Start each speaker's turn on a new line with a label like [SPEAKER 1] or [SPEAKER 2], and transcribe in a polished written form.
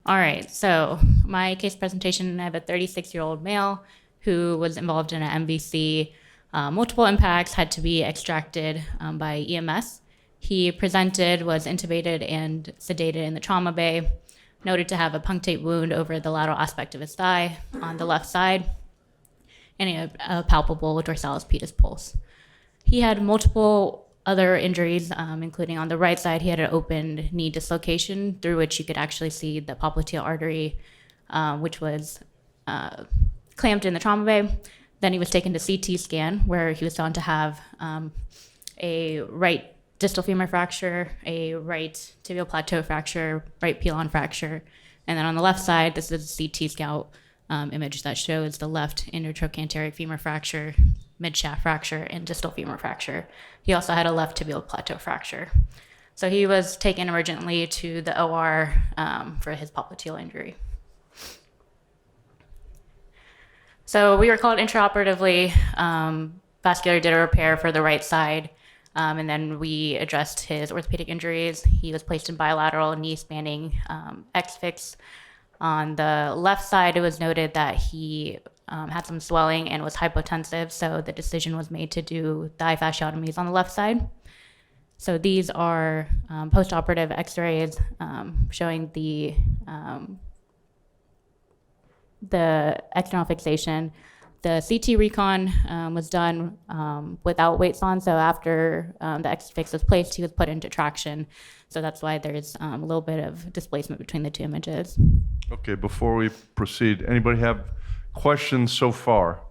[SPEAKER 1] All right, so my case presentation, I have a 36-year-old male who was involved in an MVC. Multiple impacts had to be extracted by EMS. He presented, was intubated and sedated in the trauma bay, noted to have a punctate wound over the lateral aspect of his thigh on the left side, and a palpable dorsalis pedis pulse. He had multiple other injuries, including on the right side, he had an open knee dislocation through which you could actually see the popliteal artery, which was clamped in the trauma bay. Then he was taken to CT scan, where he was found to have a right distal femur fracture, a right tibial plateau fracture, right pilon fracture. And then on the left side, this is a CT scout image that shows the left intertrochanteric femur fracture, mid-shaft fracture, and distal femur fracture. He also had a left tibial plateau fracture. So he was taken urgently to the OR for his popliteal injury. So we were called intraoperatively. Vascular did a repair for the right side, and then we addressed his orthopedic injuries. He was placed in bilateral knee spanning X-fix. On the left side, it was noted that he had some swelling and was hypotensive, so the decision was made to do thigh fasciotomies on the left side. So these are post-operative x-rays showing the external fixation. The CT recon was done without weights on, so after the X-fix was placed, he was put into traction. So that's why there's a little bit of displacement between the two images.
[SPEAKER 2] Okay, before we proceed, anybody have questions so far?